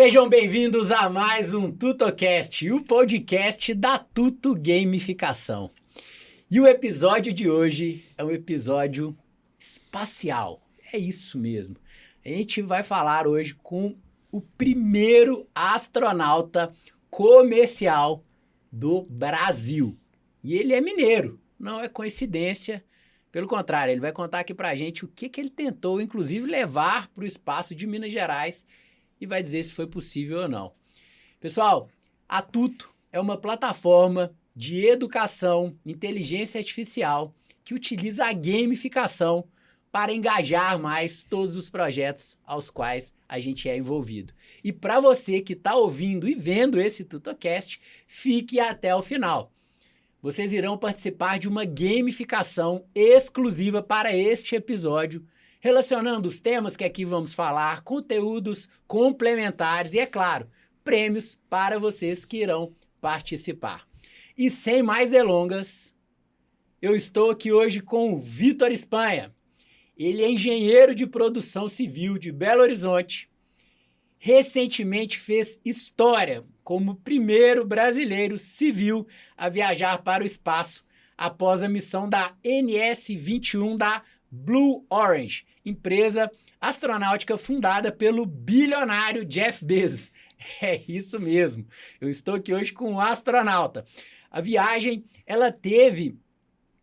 Sejam bem-vindos a mais um TutoCast, o podcast da Tuto Gamificação. E o episódio de hoje é um episódio espacial. É isso mesmo. A gente vai falar hoje com o primeiro astronauta comercial do Brasil. E ele é mineiro, não é coincidência. Pelo contrário, ele vai contar aqui pra gente o que ele tentou, inclusive, levar para o espaço de Minas Gerais e vai dizer se foi possível ou não. Pessoal, a Tuto é uma plataforma de educação, inteligência artificial, que utiliza a gamificação para engajar mais todos os projetos aos quais a gente é envolvido. E para você que está ouvindo e vendo esse TutoCast, fique até o final. Vocês irão participar de uma gamificação exclusiva para este episódio, relacionando os temas que aqui vamos falar, conteúdos complementares e, é claro, prêmios para vocês que irão participar. E sem mais delongas, eu estou aqui hoje com o Vitor Espanha. Ele é engenheiro de produção civil de Belo Horizonte. Recentemente fez história como o primeiro brasileiro civil a viajar para o espaço após a missão da NS-21 da Blue Origin, empresa astronáutica fundada pelo bilionário Jeff Bezos. É isso mesmo, eu estou aqui hoje com um astronauta. A viagem, ela teve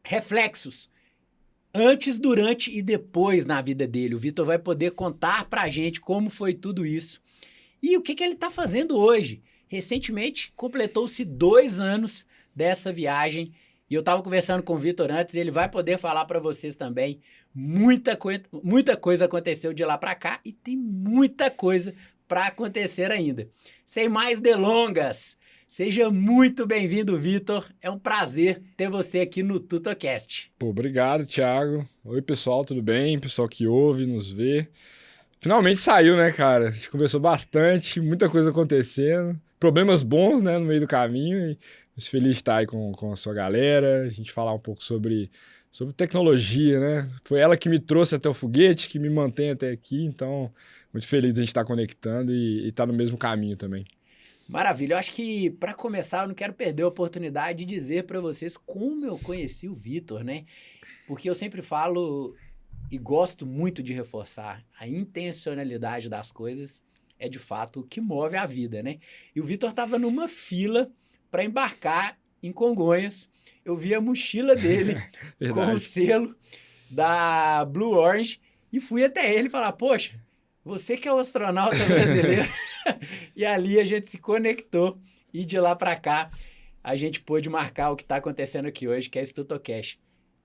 reflexos antes, durante e depois na vida dele. O Vitor vai poder contar pra gente como foi tudo isso e o que ele está fazendo hoje. Recentemente, completou-se 2 anos dessa viagem e eu estava conversando com o Vitor antes, e ele vai poder falar para vocês também. Muita coisa aconteceu de lá para cá e tem muita coisa para acontecer ainda. Sem mais delongas, seja muito bem-vindo, Vitor. É um prazer ter você aqui no TutoCast. Pô, obrigado, Thiago. Oi, pessoal, tudo bem? Pessoal que ouve, nos vê. Finalmente saiu, né, cara? A gente conversou bastante, muita coisa acontecendo. Problemas bons, né, no meio do caminho. E feliz de estar aí com a sua galera. A gente falar um pouco sobre tecnologia, né? Foi ela que me trouxe até o foguete, que me mantém até aqui. Então, muito feliz de a gente estar conectando e estar no mesmo caminho também. Maravilha. Eu acho que, para começar, eu não quero perder a oportunidade de dizer para vocês como eu conheci o Vitor, né? Porque eu sempre falo e gosto muito de reforçar a intencionalidade das coisas é, de fato, o que move a vida, né? E o Vitor estava numa fila para embarcar em Congonhas. Eu vi a mochila dele com o selo da Blue Origin e fui até ele falar, poxa, você que é o astronauta brasileiro. E ali a gente se conectou e de lá para cá a gente pôde marcar o que está acontecendo aqui hoje, que é esse TutoCast.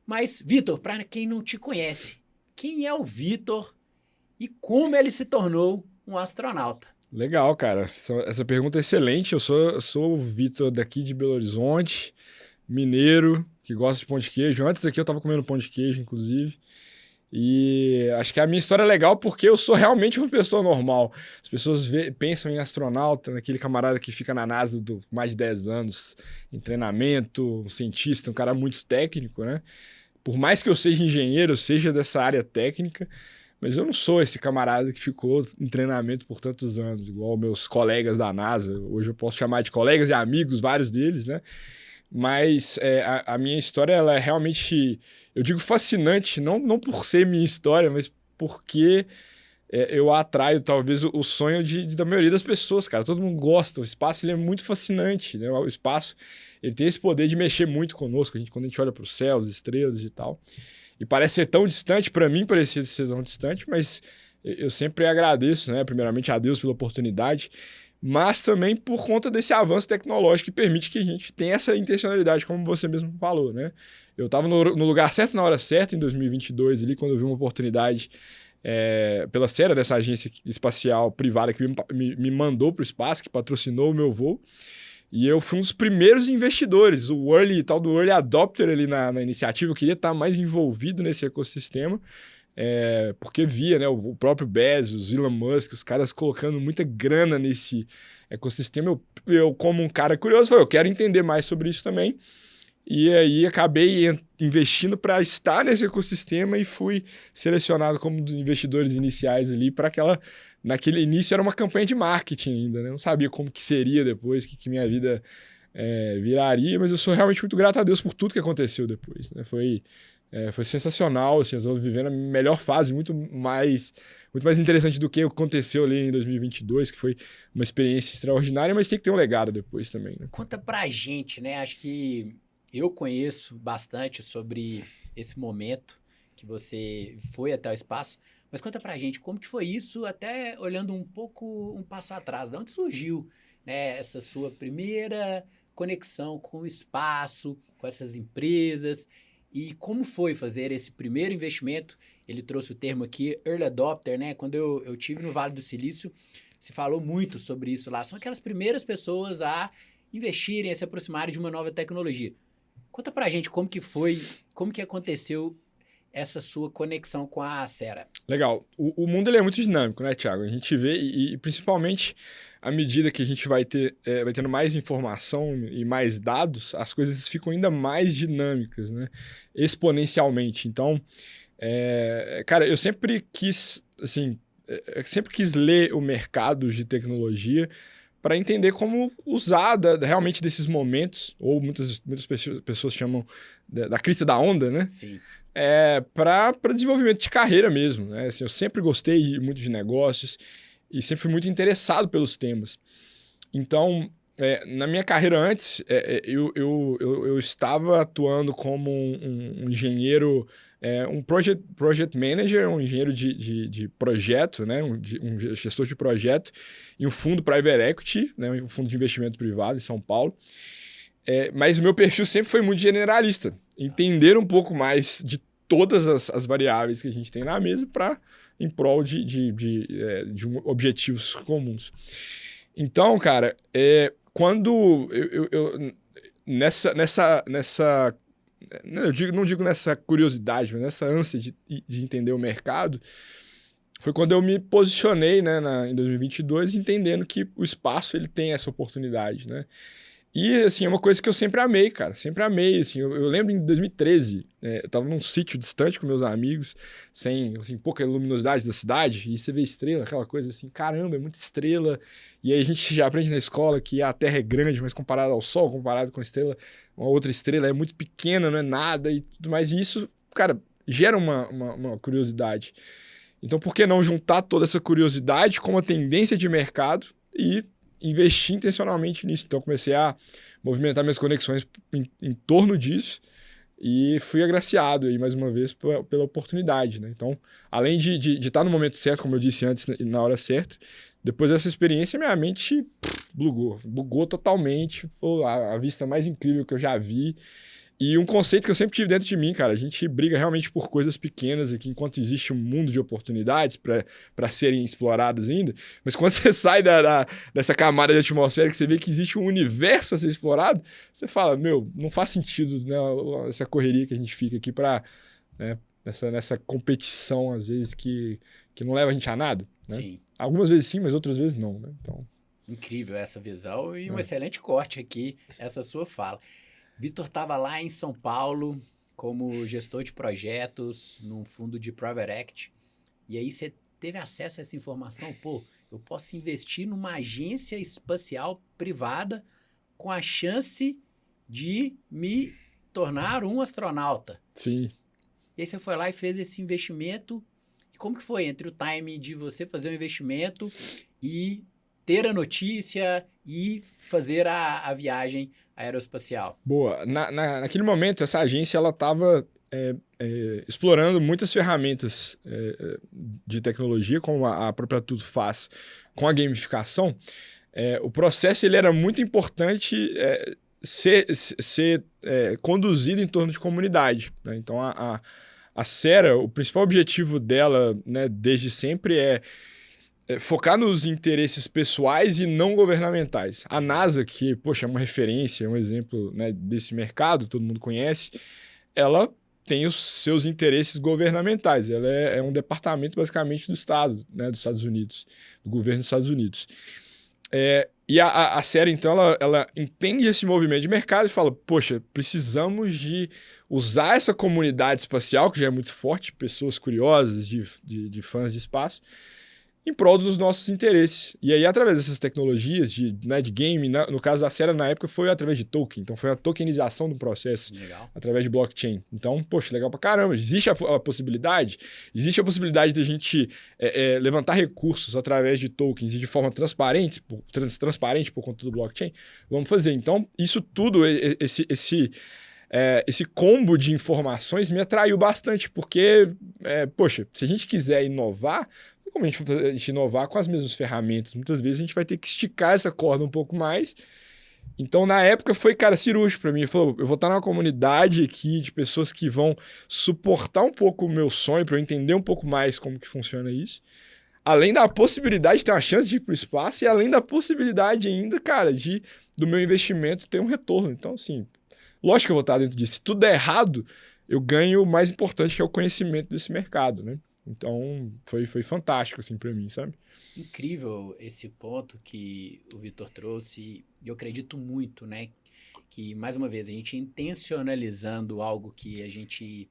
Mas, Vitor, para quem não te conhece, quem é o Vitor e como ele se tornou um astronauta? Legal, cara. Essa pergunta é excelente. Eu sou o Vitor daqui de Belo Horizonte, mineiro, que gosta de pão de queijo. Antes aqui eu estava comendo pão de queijo, inclusive. E acho que a minha história é legal porque eu sou realmente uma pessoa normal. As pessoas pensam em astronauta, naquele camarada que fica na NASA mais de 10 anos, em treinamento, um cientista, um cara muito técnico, né? Por mais que eu seja engenheiro, seja dessa área técnica, mas eu não sou esse camarada que ficou em treinamento por tantos anos, igual meus colegas da NASA. Hoje eu posso chamar de colegas e amigos, vários deles, né? Mas a minha história, ela é realmente, eu digo fascinante, não por ser minha história, mas porque eu atraio talvez o sonho da maioria das pessoas, cara. Todo mundo gosta, o espaço ele é muito fascinante, né? O espaço ele tem esse poder de mexer muito conosco, quando a gente olha para o céu, as estrelas e tal. E parece ser tão distante, para mim parecia ser tão distante, mas eu sempre agradeço, né? Primeiramente a Deus pela oportunidade, mas também por conta desse avanço tecnológico que permite que a gente tenha essa intencionalidade, como você mesmo falou, né? Eu estava no lugar certo, na hora certa, em 2022, ali, quando eu vi uma oportunidade pela série dessa agência espacial privada que me mandou para o espaço, que patrocinou o meu voo. E eu fui um dos primeiros investidores, tal do early adopter ali na iniciativa. Eu queria estar mais envolvido nesse ecossistema, porque via, né, o próprio Bezos, Elon Musk, os caras colocando muita grana nesse ecossistema. Eu como um cara curioso, falei, eu quero entender mais sobre isso também. E aí acabei investindo para estar nesse ecossistema e fui selecionado como um dos investidores iniciais ali para aquela... Naquele início era uma campanha de marketing ainda, né? Eu não sabia como que seria depois, que minha vida viraria, mas eu sou realmente muito grato a Deus por tudo que aconteceu depois, né? Foi sensacional, assim, eu estou vivendo a melhor fase, muito mais interessante do que aconteceu ali em 2022, que foi uma experiência extraordinária, mas tem que ter um legado depois também, né? Conta pra gente, né? Acho que eu conheço bastante sobre esse momento que você foi até o espaço, mas conta pra gente como que foi isso, até olhando um passo atrás, de onde surgiu, né, essa sua primeira conexão com o espaço, com essas empresas, e como foi fazer esse primeiro investimento. Ele trouxe o termo aqui, early adopter, né? Quando eu tive no Vale do Silício, se falou muito sobre isso lá. São aquelas primeiras pessoas a investirem, a se aproximarem de uma nova tecnologia. Conta pra gente como que foi, como que aconteceu essa sua conexão com a Sera. Legal. O mundo ele é muito dinâmico, né, Thiago? A gente vê, e principalmente à medida que a gente vai tendo mais informação e mais dados, as coisas ficam ainda mais dinâmicas, né? Exponencialmente. Então, cara, eu sempre quis, assim, sempre quis ler o mercado de tecnologia para entender como usar realmente desses momentos, ou muitas pessoas chamam da crista da onda, né? Sim. Para desenvolvimento de carreira mesmo, né? Assim, eu sempre gostei muito de negócios e sempre fui muito interessado pelos temas. Então, na minha carreira antes, eu estava atuando como um engenheiro, um project manager, um engenheiro de projeto, né? Um gestor de projeto em um fundo private equity, né? Um fundo de investimento privado em São Paulo. Mas o meu perfil sempre foi muito generalista. Entender um pouco mais de todas as variáveis que a gente tem na mesa em prol de objetivos comuns. Então, cara, quando não digo nessa curiosidade, mas nessa ânsia de entender o mercado, foi quando eu me posicionei, né, em 2022, entendendo que o espaço ele tem essa oportunidade, né? E, assim, é uma coisa que eu sempre amei, cara. Sempre amei, assim. Eu lembro em 2013, eu tava num sítio distante com meus amigos, sem, assim, pouca luminosidade da cidade, e você vê estrela, aquela coisa assim, caramba, é muita estrela. E aí a gente já aprende na escola que a Terra é grande, mas comparado ao Sol, comparado com a estrela, uma outra estrela é muito pequena, não é nada e tudo mais. E isso, cara, gera uma curiosidade. Então, por que não juntar toda essa curiosidade com uma tendência de mercado e investir intencionalmente nisso? Então, comecei a movimentar minhas conexões em torno disso e fui agraciado aí, mais uma vez, pela oportunidade, né? Então, além de estar no momento certo, como eu disse antes, na hora certa, depois dessa experiência, minha mente bugou totalmente. Foi a vista mais incrível que eu já vi. E um conceito que eu sempre tive dentro de mim, cara, a gente briga realmente por coisas pequenas aqui, enquanto existe um mundo de oportunidades para serem exploradas ainda, mas quando você sai dessa camada de atmosfera, que você vê que existe um universo a ser explorado, você fala, meu, não faz sentido, né, essa correria que a gente fica aqui né, nessa competição, às vezes, que não leva a gente a nada, né? Sim. Algumas vezes sim, mas outras vezes não, né? Então... Incrível essa visão e um excelente corte aqui, essa sua fala. Vitor estava lá em São Paulo como gestor de projetos num fundo de private equity. E aí você teve acesso a essa informação? Pô, eu posso investir numa agência espacial privada com a chance de me tornar um astronauta. Sim. E aí você foi lá e fez esse investimento. E como que foi entre o time de você fazer o investimento e ter a notícia e fazer a viagem aeroespacial? Boa. Naquele momento, essa agência ela estava explorando muitas ferramentas de tecnologia, como a própria Tudo faz com a gamificação. O processo ele era muito importante ser conduzido em torno de comunidade, né? Então, a Sera, o principal objetivo dela, né, desde sempre focar nos interesses pessoais e não governamentais. A NASA, que, poxa, é uma referência, é um exemplo, né, desse mercado, todo mundo conhece, ela tem os seus interesses governamentais. Ela é um departamento, basicamente, do Estado, né, dos Estados Unidos, do governo dos Estados Unidos. E a série, então, ela entende esse movimento de mercado e fala, poxa, precisamos de usar essa comunidade espacial, que já é muito forte, pessoas curiosas, de fãs de espaço, em prol dos nossos interesses. E aí, através dessas tecnologias né, de game, no caso da série, na época, foi através de token. Então, foi a tokenização do processo, Legal. através de blockchain. Então, poxa, legal pra caramba. Existe a possibilidade? Existe a possibilidade de a gente levantar recursos através de tokens e de forma transparente por conta do blockchain? Vamos fazer. Então, isso tudo, esse combo de informações me atraiu bastante, porque, poxa, se a gente quiser inovar, como a gente inovar com as mesmas ferramentas? Muitas vezes a gente vai ter que esticar essa corda um pouco mais. Então, na época, foi, cara, cirúrgico para mim. Ele falou, eu vou estar numa comunidade aqui de pessoas que vão suportar um pouco o meu sonho, para eu entender um pouco mais como que funciona isso. Além da possibilidade de ter uma chance de ir para o espaço e além da possibilidade ainda, cara, do meu investimento ter um retorno. Então, assim, lógico que eu vou estar dentro disso. Se tudo der errado, eu ganho o mais importante, que é o conhecimento desse mercado, né? Então, foi fantástico, assim, pra mim, sabe? Incrível esse ponto que o Vitor trouxe, e eu acredito muito, né? Que, mais uma vez, a gente intencionalizando algo que a gente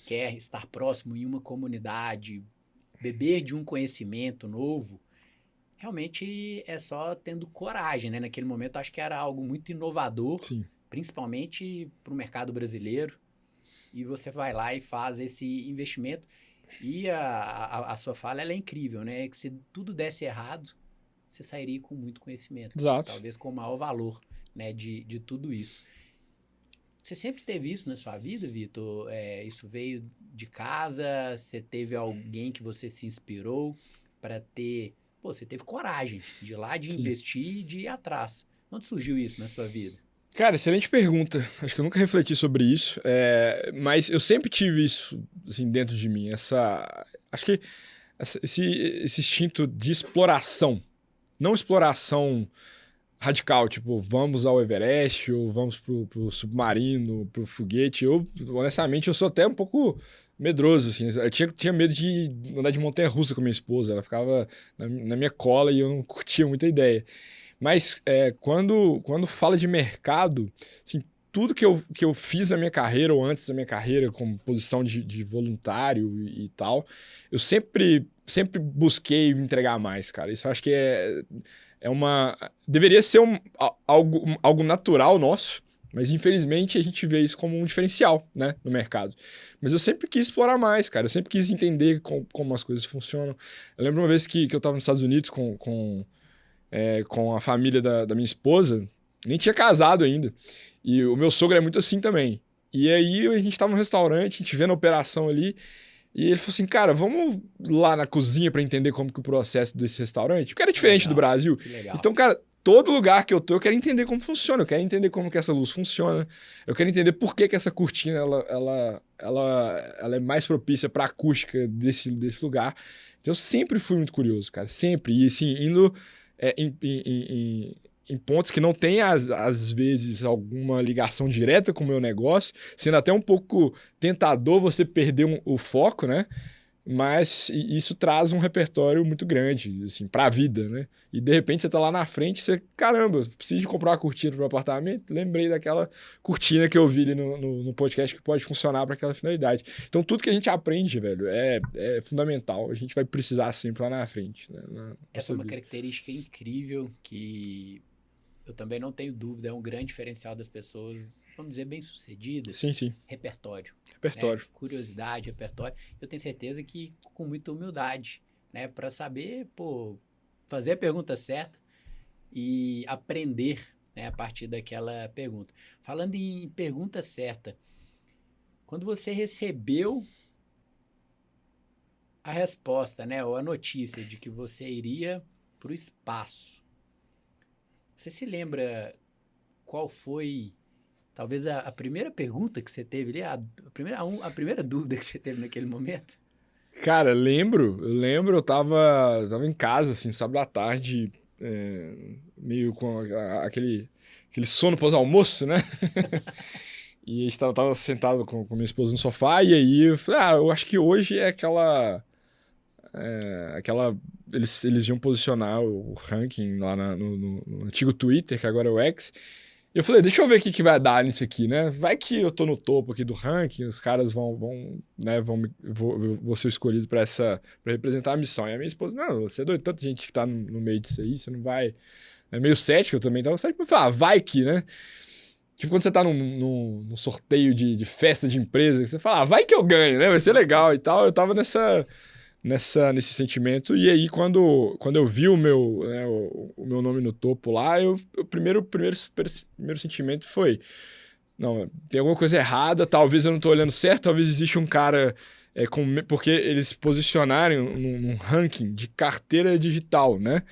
quer estar próximo em uma comunidade, beber de um conhecimento novo, realmente é só tendo coragem, né? Naquele momento, acho que era algo muito inovador, Sim. principalmente para o mercado brasileiro, e você vai lá e faz esse investimento. E a sua fala, ela é incrível, né? Que se tudo desse errado, você sairia com muito conhecimento. Exato. Talvez com o maior valor, né, de tudo isso. Você sempre teve isso na sua vida, Vitor? Isso veio de casa? Você teve alguém que você se inspirou para ter... Pô, você teve coragem de ir lá, de Sim. investir e de ir atrás. Onde surgiu isso na sua vida? Cara, excelente pergunta. Acho que eu nunca refleti sobre isso, mas eu sempre tive isso assim, dentro de mim. Acho que esse instinto de exploração. Não exploração radical, tipo, vamos ao Everest, ou vamos pro submarino, pro foguete. Honestamente, eu sou até um pouco medroso, assim. Eu tinha medo de andar de montanha-russa com minha esposa. Ela ficava na minha cola e eu não curtia muita ideia. Mas quando fala de mercado, assim, tudo que eu fiz na minha carreira ou antes da minha carreira, como posição de voluntário e tal, eu sempre busquei me entregar mais, cara. Isso eu acho que deveria ser algo natural nosso, mas infelizmente a gente vê isso como um diferencial, né, no mercado. Mas eu sempre quis explorar mais, cara. Eu sempre quis entender como as coisas funcionam. Eu lembro uma vez que eu estava nos Estados Unidos com a família da minha esposa, nem tinha casado ainda. E o meu sogro é muito assim também. E aí a gente tava no restaurante, a gente vendo a operação ali, e ele falou assim, cara, vamos lá na cozinha para entender como que o processo desse restaurante, porque era diferente do Brasil. Que legal. Então, cara, todo lugar que eu tô, eu quero entender como funciona, eu quero entender como que essa luz funciona, eu quero entender por que essa cortina ela é mais propícia para acústica desse lugar. Então, eu sempre fui muito curioso, cara, sempre. E assim, indo em pontos que não tem, às vezes, alguma ligação direta com o meu negócio, sendo até um pouco tentador você perder o foco, né? Mas isso traz um repertório muito grande, assim, pra vida, né? E de repente você tá lá na frente, você, caramba, preciso de comprar uma cortina pro apartamento? Lembrei daquela cortina que eu vi ali no podcast que pode funcionar para aquela finalidade. Então tudo que a gente aprende, velho, é fundamental. A gente vai precisar sempre lá na frente, né? Essa é uma característica incrível que eu também não tenho dúvida, é um grande diferencial das pessoas, vamos dizer, bem-sucedidas. Sim. Repertório. Repertório. Né? Curiosidade, repertório. Eu tenho certeza que com muita humildade, né? Para saber, fazer a pergunta certa e aprender, né, a partir daquela pergunta. Falando em pergunta certa, quando você recebeu a resposta, né, ou a notícia de que você iria para o espaço, você se lembra qual foi, talvez, a primeira pergunta que você teve ali, a primeira dúvida que você teve naquele momento? Cara, eu lembro, eu tava em casa, assim, sábado à tarde, meio com aquele sono pós-almoço, né? E a gente tava sentado com minha esposa no sofá, e aí eu falei, eu acho que hoje é Eles iam posicionar o ranking lá no antigo Twitter, que agora é o X. E eu falei, deixa eu ver o que vai dar nisso aqui, né? Vai que eu tô no topo aqui do ranking, os caras vou ser escolhido pra representar a missão. E a minha esposa, não, você é doido, tanta gente que tá no meio disso aí, você não vai... É meio cético, eu também tava cético, mas falar, vai que, né? Tipo quando você tá num sorteio de festa de empresa, que você fala, vai que eu ganho, né? Vai ser legal e tal. Eu tava nesse sentimento. E aí, quando eu vi o meu nome no topo lá, o primeiro sentimento foi: não, tem alguma coisa errada, talvez eu não tô olhando certo, talvez existe um cara. Porque eles posicionaram num ranking de carteira digital, né?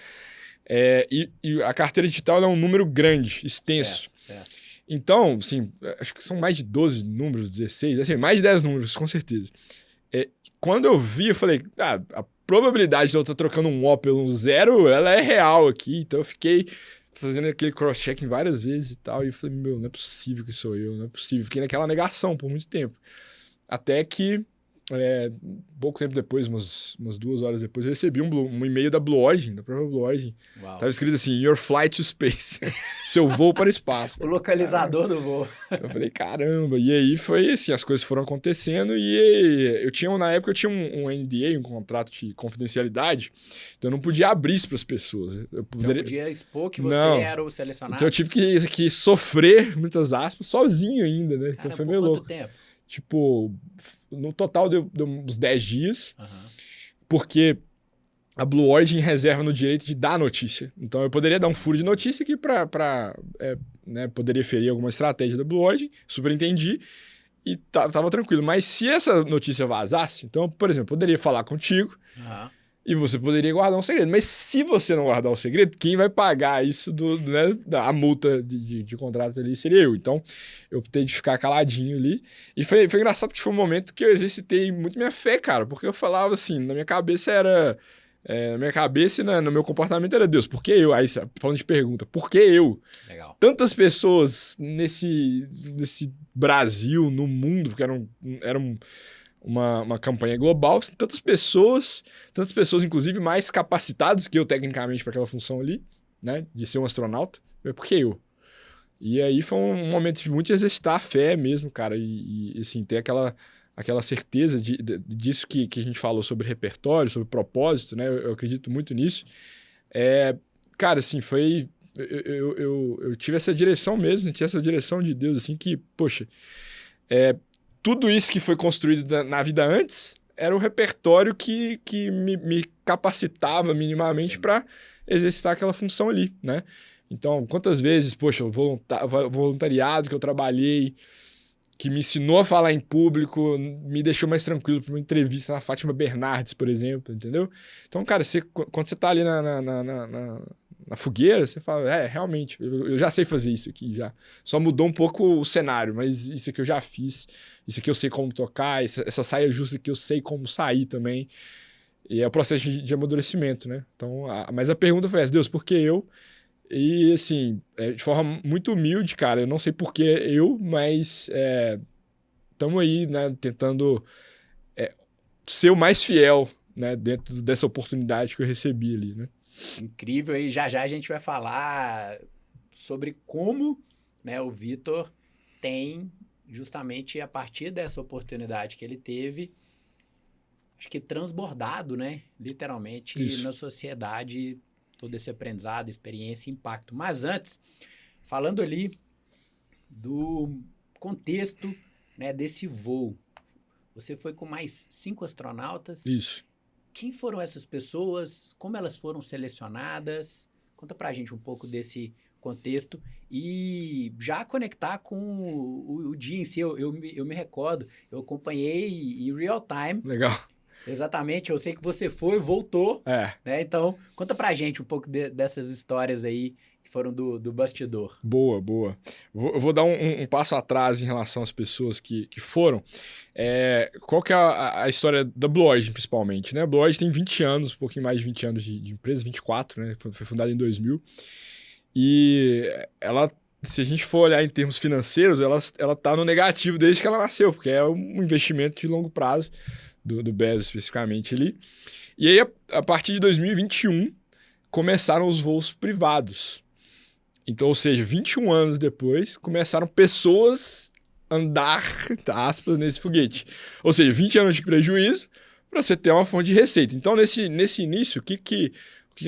E a carteira digital é um número grande, extenso. Certo. Então, assim, acho que são mais de 12 números, 16, assim, mais de 10 números, com certeza. Quando eu vi, eu falei, a probabilidade de eu estar trocando um O pelo um 0, ela é real aqui. Então eu fiquei fazendo aquele cross-checking várias vezes e tal. E eu falei, não é possível que sou eu, não é possível. Fiquei naquela negação por muito tempo. Até que, pouco tempo depois, umas 2 horas depois, eu recebi um e-mail da Blue Origin, da própria Blue Origin. Uau. Tava escrito assim, your flight to space. Seu voo para o espaço. O localizador do voo. Eu falei, caramba. E aí foi assim, as coisas foram acontecendo e na época eu tinha um NDA, um contrato de confidencialidade, então eu não podia abrir isso para as pessoas. Você não podia expor que você era o selecionado? Então eu tive que sofrer, muitas aspas, sozinho ainda, né? Cara, então foi meio louco. Quanto tempo? Tipo, no total deu uns 10 dias, porque a Blue Origin reserva no direito de dar notícia. Então eu poderia dar um furo de notícia aqui poderia ferir alguma estratégia da Blue Origin, superentendi, e tava tranquilo. Mas se essa notícia vazasse, então, por exemplo, eu poderia falar contigo e você poderia guardar um segredo. Mas se você não guardar um segredo, quem vai pagar isso a multa de contrato ali seria eu. Então, eu optei de ficar caladinho ali. E foi engraçado que foi um momento que eu exercitei muito minha fé, cara, porque eu falava assim, na minha cabeça era... na minha cabeça e no meu comportamento era Deus, por que eu? Aí, falando de pergunta, por que eu? Legal. Tantas pessoas nesse Brasil, no mundo, porque era uma campanha global, tantas pessoas, inclusive, mais capacitadas que eu, tecnicamente, para aquela função ali, né, de ser um astronauta. Por que eu? E aí foi um momento de muito exercitar a fé mesmo, cara, e assim, ter aquela certeza disso que a gente falou sobre repertório, sobre propósito, né? Eu acredito muito nisso. Cara, assim, foi... Eu tive essa direção mesmo, tive essa direção de Deus, assim, que, poxa, tudo isso que foi construído na vida antes era o repertório que me capacitava minimamente para exercitar aquela função ali, né? Então, quantas vezes, poxa, o voluntariado que eu trabalhei, que me ensinou a falar em público, me deixou mais tranquilo para uma entrevista na Fátima Bernardes, por exemplo, entendeu? Então, cara, quando você tá ali na fogueira, você fala, realmente, eu já sei fazer isso aqui, já. Só mudou um pouco o cenário, mas isso aqui eu já fiz, isso aqui eu sei como tocar, essa saia justa aqui eu sei como sair também. E é o processo de amadurecimento, né? Então, mas a pergunta foi essa, Deus, por que eu? E, assim, de forma muito humilde, cara, eu não sei por que eu, mas estamos aí, né, tentando ser o mais fiel, né, dentro dessa oportunidade que eu recebi ali, né? Incrível, e já a gente vai falar sobre como, né, o Vitor tem, justamente a partir dessa oportunidade que ele teve, acho que transbordado, né, literalmente, na sociedade, todo esse aprendizado, experiência e impacto. Mas antes, falando ali do contexto, né, desse voo, você foi com mais 5 astronautas. Isso. Quem foram essas pessoas? Como elas foram selecionadas? Conta pra gente um pouco desse contexto e já conectar com o dia em si. Eu me recordo, eu acompanhei em real time. Legal. Exatamente, eu sei que você foi e voltou, né? Então, conta pra gente um pouco dessas histórias aí que foram do bastidor. Boa. Eu vou dar um passo atrás em relação às pessoas que foram. Qual que é a história da Blue Origin, principalmente, né? A Blue Origin tem 20 anos, um pouquinho mais de 20 anos de empresa, 24, né? Foi fundada em 2000. E ela, se a gente for olhar em termos financeiros, ela tá no negativo desde que ela nasceu, porque é um investimento de longo prazo. do Bezos especificamente ali. E aí, a partir de 2021, começaram os voos privados. Então, ou seja, 21 anos depois, começaram pessoas a andar, aspas, nesse foguete. Ou seja, 20 anos de prejuízo para você ter uma fonte de receita. Então, nesse início, o que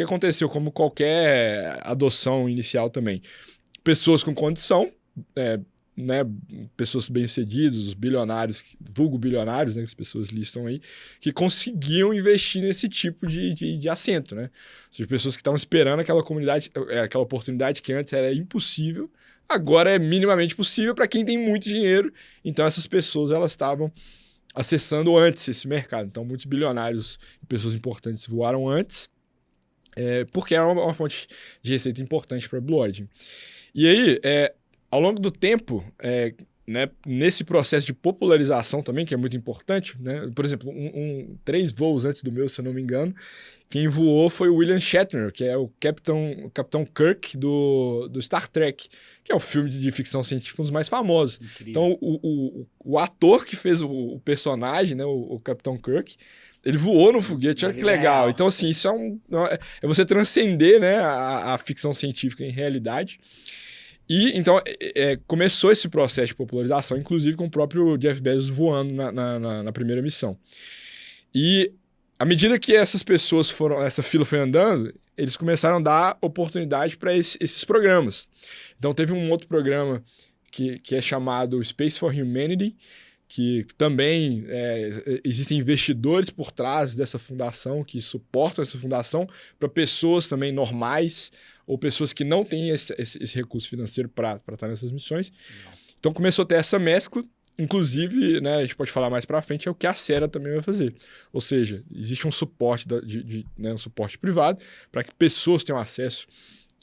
aconteceu? Como qualquer adoção inicial também. Pessoas com condição, né, pessoas bem-sucedidas, os bilionários, vulgo bilionários, né, que as pessoas listam aí, que conseguiam investir nesse tipo de assento, né? Ou seja, pessoas que estavam esperando aquela oportunidade que antes era impossível, agora é minimamente possível para quem tem muito dinheiro. Então essas pessoas, elas estavam acessando antes esse mercado. Então muitos bilionários e pessoas importantes voaram antes, porque era uma fonte de receita importante para a Blue Origin. E aí, ao longo do tempo, né, nesse processo de popularização também, que é muito importante, né? Por exemplo, 3 voos antes do meu, se eu não me engano, quem voou foi o William Shatner, que é o Capitão Kirk do Star Trek, que é um filme de ficção científica, um dos mais famosos. Incrível. Então, o ator que fez o personagem, né, o Capitão Kirk, ele voou no foguete, olha que legal. Então, assim, isso é você transcender, né, a ficção científica em realidade. E, então, começou esse processo de popularização, inclusive com o próprio Jeff Bezos voando na primeira missão. E, à medida que essa fila foi andando, eles começaram a dar oportunidade para esses programas. Então, teve um outro programa que é chamado Space for Humanity, que também existem investidores por trás dessa fundação, que suportam essa fundação para pessoas também normais, ou pessoas que não têm esse recurso financeiro para estar nessas missões. Não. Então começou a ter essa mescla, inclusive, né, a gente pode falar mais para frente, é o que a Cera também vai fazer. Ou seja, existe um suporte, um suporte privado para que pessoas tenham acesso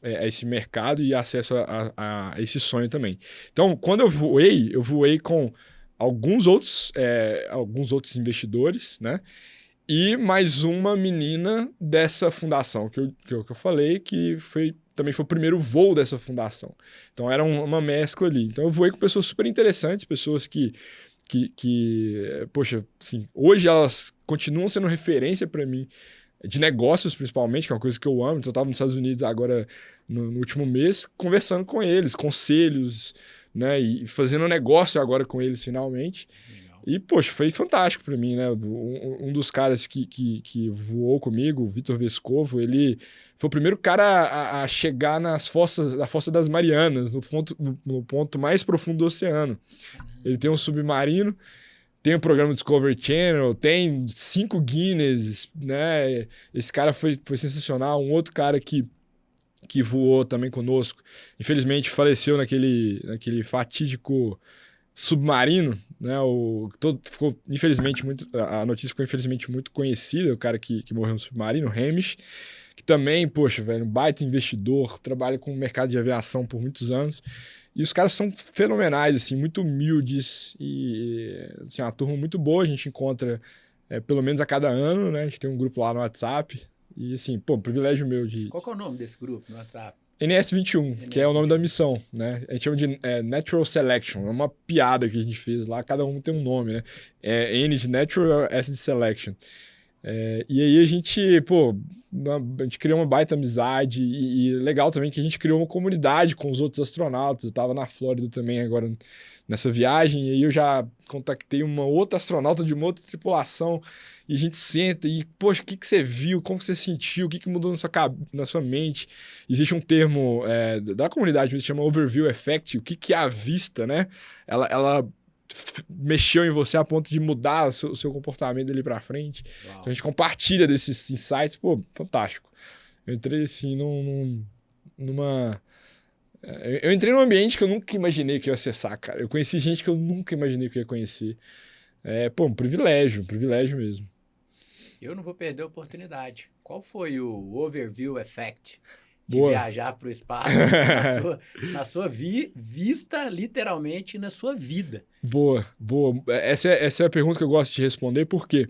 a esse mercado e acesso a esse sonho também. Então, quando eu voei com alguns outros investidores, né? E mais uma menina dessa fundação que eu falei, que também foi o primeiro voo dessa fundação. Então era uma mescla ali. Então eu voei com pessoas super interessantes, pessoas que poxa, assim, hoje elas continuam sendo referência para mim, de negócios principalmente, que é uma coisa que eu amo. Então eu estava nos Estados Unidos agora no último mês, conversando com eles, conselhos, né? E fazendo negócio agora com eles finalmente. E, poxa, foi fantástico para mim, né? Um dos caras que voou comigo, o Vitor Vescovo, ele foi o primeiro cara a chegar na Fossa das Marianas, no ponto mais profundo do oceano. Ele tem um submarino, tem o programa Discovery Channel, tem 5 Guinness, né? Esse cara foi sensacional. Um outro cara que voou também conosco, infelizmente faleceu naquele fatídico submarino, né? A notícia ficou infelizmente muito conhecida, o cara que morreu no submarino, o Hamish, que também, poxa, velho, um baita investidor, trabalha com o mercado de aviação por muitos anos. E os caras são fenomenais, assim, muito humildes e assim, uma turma muito boa. A gente encontra pelo menos a cada ano, né? A gente tem um grupo lá no WhatsApp. E assim, pô, privilégio meu de... Qual que é o nome desse grupo no WhatsApp? NS21, que é o nome da missão, né? A gente chama de Natural Selection, é uma piada que a gente fez lá, cada um tem um nome, né? N de Natural, S de Selection. E aí a gente criou uma baita amizade e legal também que a gente criou uma comunidade com os outros astronautas. Eu tava na Flórida também agora nessa viagem, e aí eu já contactei uma outra astronauta de uma outra tripulação, e a gente senta e, poxa, o que você viu? Como você sentiu? O que mudou na sua mente? Existe um termo da comunidade que se chama Overview Effect, o que é a vista, né? Ela mexeu em você a ponto de mudar o seu comportamento dali pra frente. Uau. Então a gente compartilha desses insights, pô, fantástico. Eu entrei assim eu entrei num ambiente que eu nunca imaginei que eu ia acessar, cara. Eu conheci gente que eu nunca imaginei que eu ia conhecer. Um privilégio mesmo. Eu não vou perder a oportunidade. Qual foi o Overview Effect de Boa. Viajar para o espaço na sua vista, literalmente, na sua vida? Boa. Essa é a pergunta que eu gosto de responder, por quê?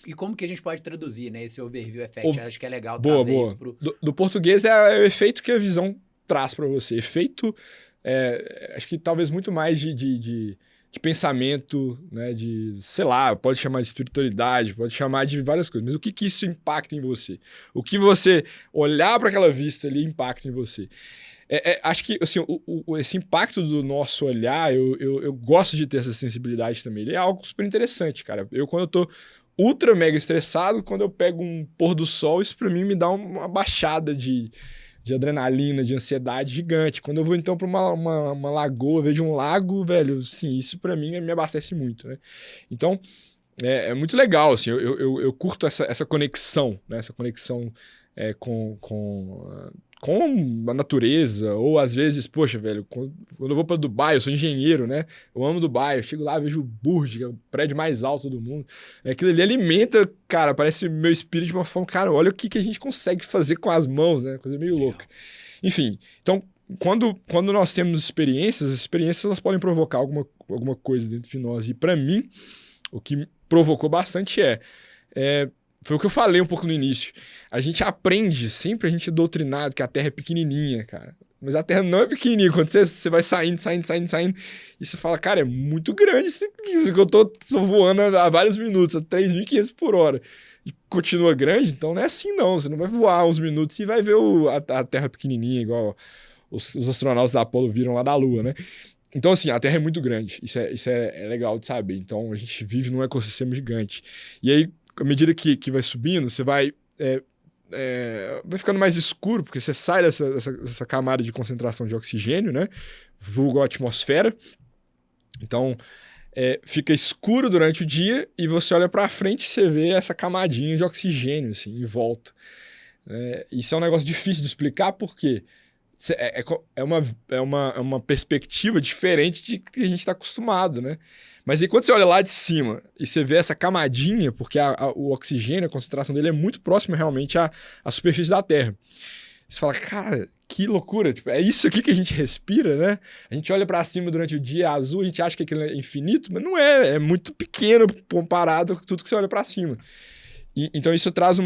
E como que a gente pode traduzir, né, esse Overview Effect? Acho que é legal trazer isso pro... Do português é o efeito que a visão traz para você. Efeito, acho que talvez muito mais de de pensamento, né, de, sei lá, pode chamar de espiritualidade, pode chamar de várias coisas, mas o que isso impacta em você? O que você olhar para aquela vista ali impacta em você? Acho que assim, esse impacto do nosso olhar, eu gosto de ter essa sensibilidade também. Ele é algo super interessante, cara. Quando eu tô ultra mega estressado, quando eu pego um pôr do sol, isso pra mim me dá uma baixada de adrenalina, de ansiedade gigante. Quando eu vou então pra uma lagoa, vejo um lago, velho, sim, isso pra mim me abastece muito, né? Então, é muito legal, assim, eu curto essa conexão, né? Essa conexão com a natureza, ou às vezes, poxa, velho, quando eu vou para Dubai, eu sou engenheiro, né? Eu amo Dubai, eu chego lá, vejo o Burj, que é o prédio mais alto do mundo. Aquilo ali alimenta, cara, parece meu espírito de uma forma, cara, olha o que a gente consegue fazer com as mãos, né? Coisa meio louca. Enfim, então, quando nós temos experiências, as experiências elas podem provocar alguma coisa dentro de nós. E para mim, o que provocou bastante foi o que eu falei um pouco no início. A gente aprende, sempre a gente é doutrinado que a Terra é pequenininha, cara. Mas a Terra não é pequenininha. Quando você vai saindo, e você fala, cara, é muito grande isso que eu tô voando há vários minutos, a 3.500 por hora. E continua grande, então não é assim não. Você não vai voar uns minutos e vai ver a Terra pequenininha, igual os astronautas da Apollo viram lá da Lua, né? Então, assim, a Terra é muito grande. Isso é legal de saber. Então, a gente vive num ecossistema gigante. E aí, à medida que vai subindo, você vai ficando mais escuro, porque você sai dessa camada de concentração de oxigênio, né? Vulgo a atmosfera. Então, fica escuro durante o dia e você olha para frente e você vê essa camadinha de oxigênio, assim, em volta. Isso é um negócio difícil de explicar, porque é uma perspectiva diferente de que a gente está acostumado, né? Mas aí quando você olha lá de cima e você vê essa camadinha, porque o oxigênio, a concentração dele é muito próxima realmente à superfície da Terra. Você fala, cara, que loucura, tipo, é isso aqui que a gente respira, né? A gente olha para cima durante o dia, é azul, a gente acha que aquilo é infinito, mas não é muito pequeno comparado com tudo que você olha para cima. Então isso traz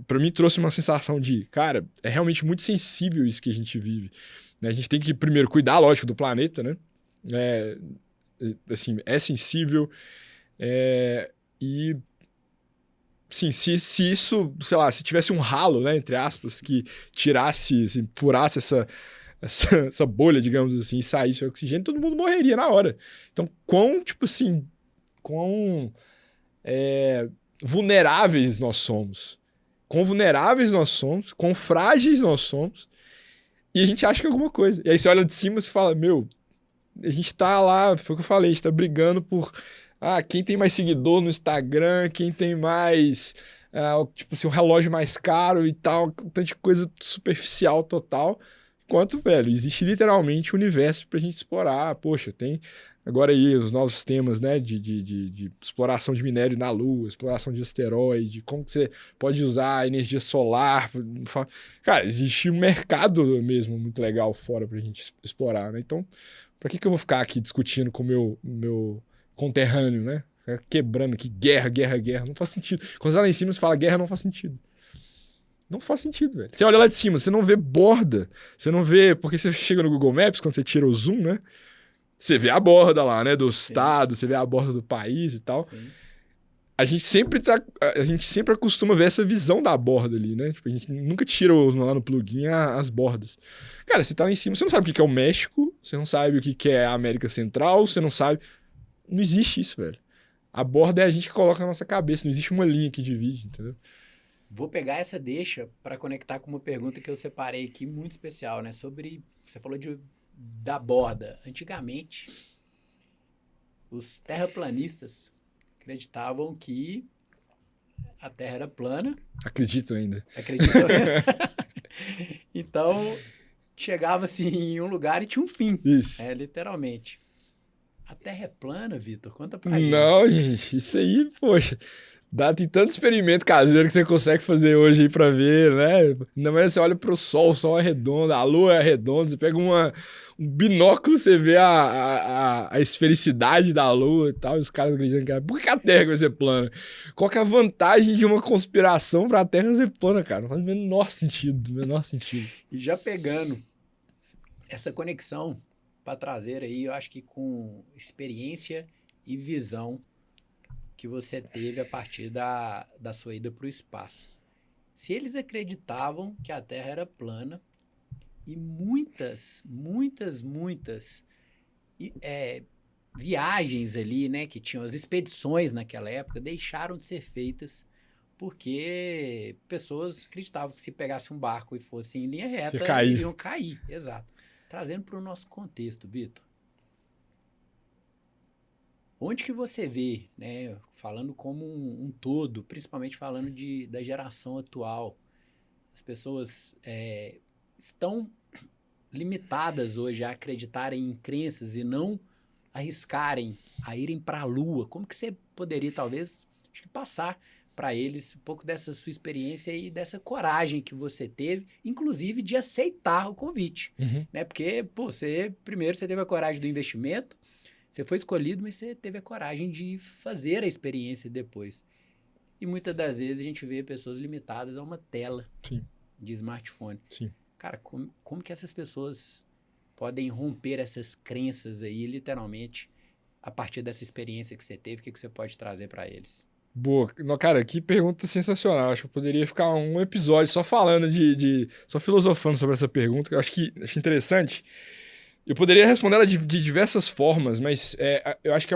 para mim trouxe uma sensação de, cara, é realmente muito sensível isso que a gente vive, né? A gente tem que primeiro cuidar, lógico, do planeta, né? Assim, é sensível e sim, se isso, sei lá, se tivesse um ralo, né, entre aspas, que tirasse, assim, furasse essa bolha, digamos assim, e saísse o oxigênio, todo mundo morreria na hora. Então, tipo assim, vulneráveis nós somos. Quão vulneráveis nós somos, quão frágeis nós somos, e a gente acha que é alguma coisa. E aí você olha de cima e você fala, meu, a gente tá lá, foi o que eu falei, a gente tá brigando por quem tem mais seguidor no Instagram, quem tem mais, tipo assim, um relógio mais caro e tal, tanta de coisa superficial total. Enquanto, velho, existe literalmente um universo pra gente explorar. Poxa, tem agora aí os novos temas, né, de exploração de minério na Lua, exploração de asteroide, como que você pode usar a energia solar. Cara, existe um mercado mesmo muito legal fora pra gente explorar, né? Então, pra que eu vou ficar aqui discutindo com o meu conterrâneo, né? Quebrando aqui, guerra. Não faz sentido. Quando você tá lá em cima, você fala guerra, não faz sentido. Não faz sentido, velho. Você olha lá de cima, você não vê borda. Você não vê... Porque você chega no Google Maps, quando você tira o zoom, né? Você vê a borda lá, né? Do estado, você vê a borda do país e tal. Sim. A gente sempre acostuma ver essa visão da borda ali, né? Tipo, a gente nunca tira lá no plugin as bordas. Cara, você tá lá em cima, você não sabe o que é o México, você não sabe o que é a América Central, você não sabe... Não existe isso, velho. A borda é a gente que coloca na nossa cabeça, não existe uma linha que divide, entendeu? Vou pegar essa deixa para conectar com uma pergunta que eu separei aqui, muito especial, né? Você falou da borda. Antigamente, os terraplanistas acreditavam que a Terra era plana. Acredito ainda. Acreditam ainda. Então, chegava-se em um lugar e tinha um fim. Isso. Literalmente. A Terra é plana, Vitor? Conta pra gente. Não, gente, isso aí, poxa... Tem tanto experimento caseiro que você consegue fazer hoje aí pra ver, né? Ainda mais você olha pro sol, o sol é redondo, a lua é redonda, você pega um binóculo, você vê a esfericidade da lua e tal, e os caras acreditam que por que a Terra vai ser plana? Qual que é a vantagem de uma conspiração pra Terra ser plana, cara? Não faz o menor sentido, E já pegando essa conexão para trazer aí, eu acho que com experiência e visão que você teve a partir da sua ida para o espaço. Se eles acreditavam que a Terra era plana e muitas viagens ali, né, que tinham as expedições naquela época, deixaram de ser feitas porque pessoas acreditavam que se pegasse um barco e fosse em linha reta, iriam cair. Exato. Trazendo para o nosso contexto, Vitor. Onde que você vê, né, falando como um todo, principalmente falando da geração atual, as pessoas estão limitadas hoje a acreditarem em crenças e não arriscarem a irem para a Lua. Como que você poderia, talvez, acho que passar para eles um pouco dessa sua experiência e dessa coragem que você teve, inclusive de aceitar o convite, né? Porque, pô, primeiro você teve a coragem do investimento, você foi escolhido, mas você teve a coragem de fazer a experiência depois. E muitas das vezes a gente vê pessoas limitadas a uma tela de smartphone. Sim. Cara, como que essas pessoas podem romper essas crenças aí, literalmente, a partir dessa experiência que você teve? O que você pode trazer para eles? Boa. Não, cara, que pergunta sensacional. Acho que eu poderia ficar um episódio só falando só filosofando sobre essa pergunta, que eu acho interessante. Eu poderia responder ela de diversas formas, mas eu acho que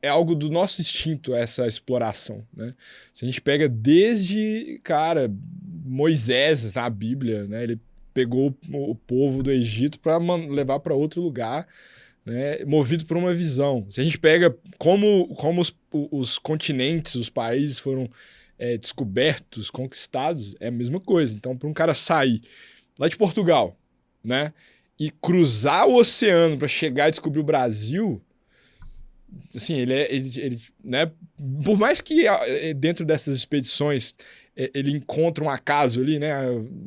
é algo do nosso instinto essa exploração, né? Se a gente pega desde, cara, Moisés na Bíblia, né? Ele pegou o povo do Egito para levar para outro lugar, né? Movido por uma visão. Se a gente pega como os continentes, os países foram descobertos, conquistados, é a mesma coisa. Então, para um cara sair lá de Portugal, né? E cruzar o oceano para chegar e descobrir o Brasil, assim, ele, né? Por mais que dentro dessas expedições ele encontra um acaso ali, né?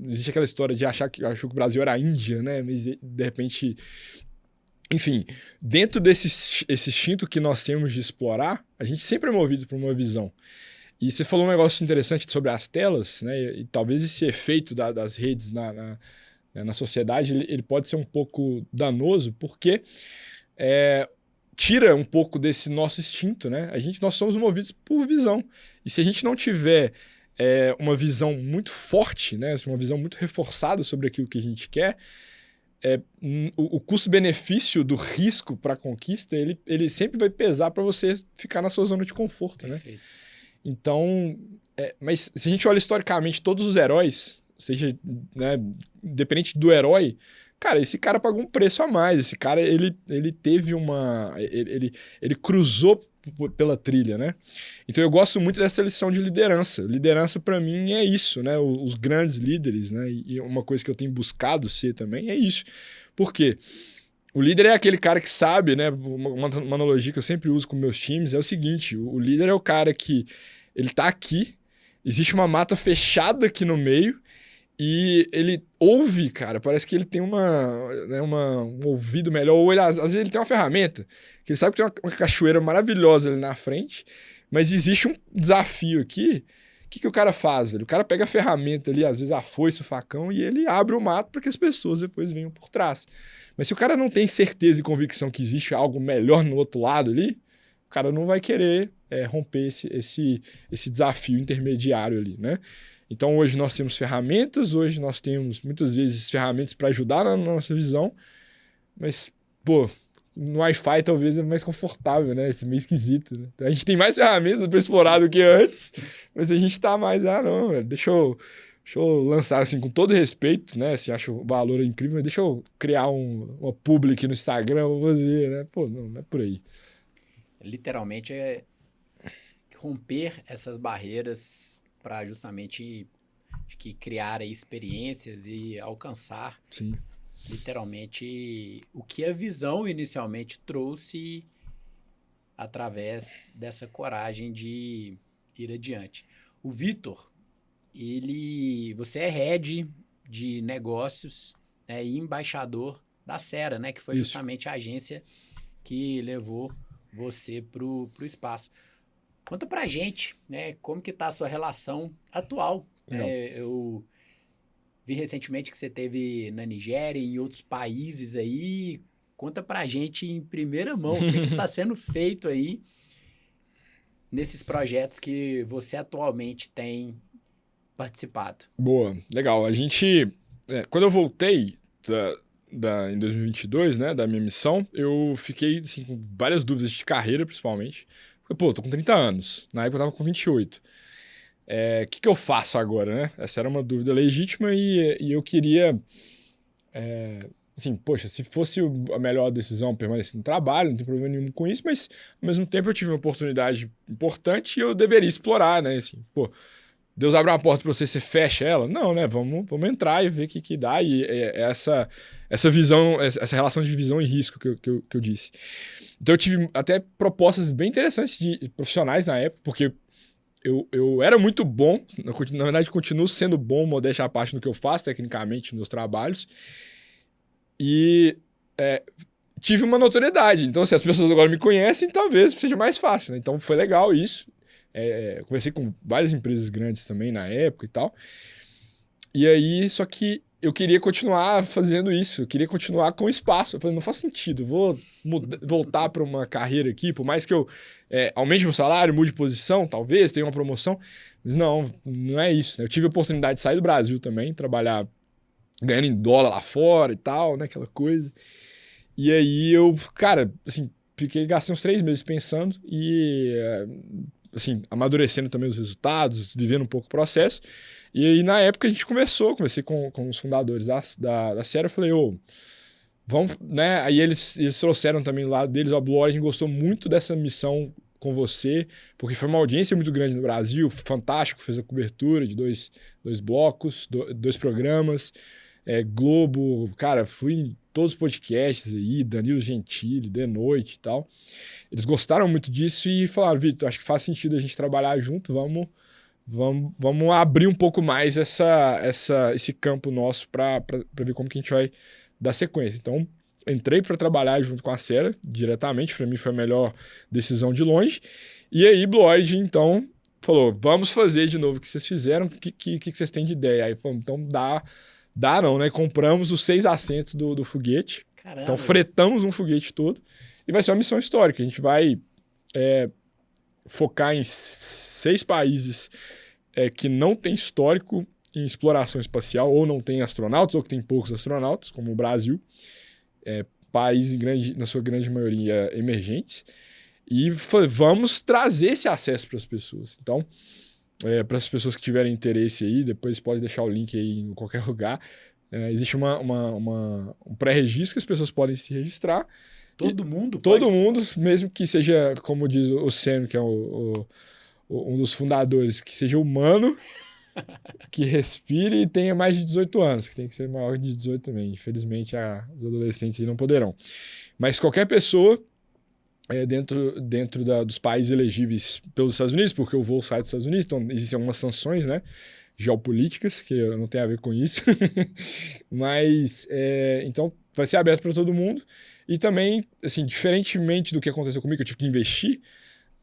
Existe aquela história de achou que o Brasil era a Índia, né? Mas de repente, enfim, dentro esse instinto que nós temos de explorar, a gente sempre é movido por uma visão. E você falou um negócio interessante sobre as telas, né? E talvez esse efeito das redes na sociedade, ele pode ser um pouco danoso, porque tira um pouco desse nosso instinto, né? Nós somos movidos por visão. E se a gente não tiver uma visão muito forte, né? Uma visão muito reforçada sobre aquilo que a gente quer, o custo-benefício do risco para a conquista, ele sempre vai pesar para você ficar na sua zona de conforto, Perfeito. Né? Então, mas se a gente olha historicamente todos os heróis, seja, né, independente do herói, cara, esse cara pagou um preço a mais. Esse cara, ele teve ele cruzou pela trilha, né? Então eu gosto muito dessa lição de liderança. Liderança, para mim, é isso, né? Os grandes líderes, né? E uma coisa que eu tenho buscado ser também é isso. Por quê? O líder é aquele cara que sabe, né? Uma analogia que eu sempre uso com meus times é o seguinte: o líder é o cara que ele tá aqui, existe uma mata fechada aqui no meio, e ele ouve, cara, parece que ele tem um ouvido melhor, ou às vezes ele tem uma ferramenta, que ele sabe que tem uma cachoeira maravilhosa ali na frente, mas existe um desafio aqui. O que o cara faz, velho? O cara pega a ferramenta ali, às vezes a foice, o facão, e ele abre o mato para que as pessoas depois venham por trás. Mas se o cara não tem certeza e convicção que existe algo melhor no outro lado ali, o cara não vai querer romper esse desafio intermediário ali, né? Então hoje nós temos ferramentas, hoje nós temos muitas vezes ferramentas para ajudar na nossa visão, mas, pô, no Wi-Fi talvez é mais confortável, né? Esse é meio esquisito, né? Então, a gente tem mais ferramentas para explorar do que antes, mas a gente tá mais, não, velho, deixa eu lançar, assim, com todo respeito, né? Se acho o valor incrível, mas deixa eu criar uma public no Instagram, vou fazer, né? Pô, não é por aí. Literalmente é romper essas barreiras para justamente criar experiências e alcançar, sim, literalmente, o que a visão inicialmente trouxe através dessa coragem de ir adiante. O Vitor, você é head de negócios, né, e embaixador da Sera, né, que foi Isso. justamente a agência que levou você para o espaço. Conta pra gente, né, como que tá a sua relação atual. Eu vi recentemente que você esteve na Nigéria e em outros países aí. Conta pra gente em primeira mão o que está sendo feito aí nesses projetos que você atualmente tem participado. Boa, legal. A gente, quando eu voltei em 2022, né, da minha missão, eu fiquei assim, com várias dúvidas de carreira, principalmente. Porque, pô, tô com 30 anos. Na época eu tava com 28. O que eu faço agora, né? Essa era uma dúvida legítima e eu queria... assim, poxa, se fosse a melhor decisão permanecer no trabalho, não tem problema nenhum com isso, mas ao mesmo tempo eu tive uma oportunidade importante e eu deveria explorar, né? Assim, pô, Deus abre uma porta pra você fecha ela? Não, né? Vamos entrar e ver o que dá. E essa visão, essa relação de visão e risco que eu disse. Então eu tive até propostas bem interessantes de profissionais na época, porque eu era muito bom, na verdade continuo sendo bom, modéstia à parte no que eu faço tecnicamente nos meus trabalhos. E tive uma notoriedade. Então, se as pessoas agora me conhecem, talvez seja mais fácil, né? Então foi legal isso. Conversei com várias empresas grandes também na época e tal. E aí, só que eu queria continuar fazendo isso, eu queria continuar com espaço. Eu falei, não faz sentido, vou voltar para uma carreira aqui, por mais que eu aumente meu salário, mude de posição, talvez, tenha uma promoção. Mas não é isso, né? Eu tive a oportunidade de sair do Brasil também, trabalhar ganhando em dólar lá fora e tal, né? Aquela coisa. E aí eu, cara, assim, gastei uns 3 meses pensando e... assim, amadurecendo também os resultados, vivendo um pouco o processo. E aí, na época, a gente conversei com os fundadores da série, eu falei, vamos, né? Aí eles trouxeram também do lado deles, a Blue Origin gostou muito dessa missão com você, porque foi uma audiência muito grande no Brasil, fantástico, fez a cobertura de dois blocos, 2 programas, Globo, cara, fui em todos os podcasts aí, Danilo Gentili, De Noite e tal. Eles gostaram muito disso e falaram, Vitor, acho que faz sentido a gente trabalhar junto, vamos abrir um pouco mais esse campo nosso para ver como que a gente vai dar sequência. Então, entrei para trabalhar junto com a Sera, diretamente, para mim foi a melhor decisão de longe. E aí, Blue Origin, então, falou, vamos fazer de novo o que vocês fizeram, o que vocês têm de ideia? Aí falamos, então dá não, né? Compramos os 6 assentos do foguete. Caramba. Então, fretamos um foguete todo. E vai ser uma missão histórica. A gente vai focar em 6 países que não tem histórico em exploração espacial, ou não tem astronautas, ou que tem poucos astronautas, como o Brasil. Países, na sua grande maioria, emergentes. E vamos trazer esse acesso para as pessoas. Então, para as pessoas que tiverem interesse aí, depois pode deixar o link aí em qualquer lugar. Existe um pré-registro que as pessoas podem se registrar. Todo mundo? Todo mundo, mesmo que seja, como diz o Sam, que é um dos fundadores, que seja humano, que respire e tenha mais de 18 anos, que tem que ser maior de 18 também. Infelizmente, os adolescentes aí não poderão. Mas qualquer pessoa dentro dos países elegíveis pelos Estados Unidos, porque o voo sai dos Estados Unidos, então existem algumas sanções, né, geopolíticas, que não tem a ver com isso. Mas, então, vai ser aberto para todo mundo. E também, assim, diferentemente do que aconteceu comigo, que eu tive que investir,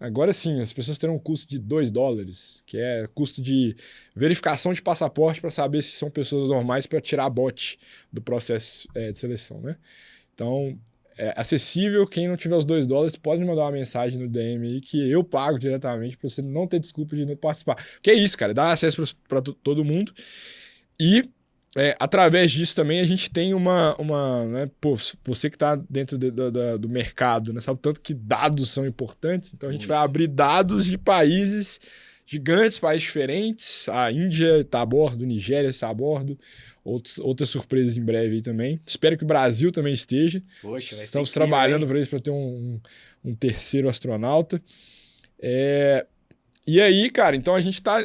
agora sim, as pessoas terão um custo de $2, que é custo de verificação de passaporte para saber se são pessoas normais para tirar bot do processo de seleção, né? Então, é acessível. Quem não tiver os $2 pode me mandar uma mensagem no DM aí que eu pago diretamente para você não ter desculpa de não participar. Que é isso, cara, dá acesso para todo mundo. E através disso também a gente tem né, pô, você que está dentro do mercado, né, sabe tanto que dados são importantes, então a gente vai abrir dados de países gigantes, países diferentes. A Índia está a bordo, Nigéria está a bordo, outras surpresas em breve aí também. Espero que o Brasil também esteja. Poxa, estamos trabalhando para isso, para ter um terceiro astronauta. E aí, cara, então a gente tá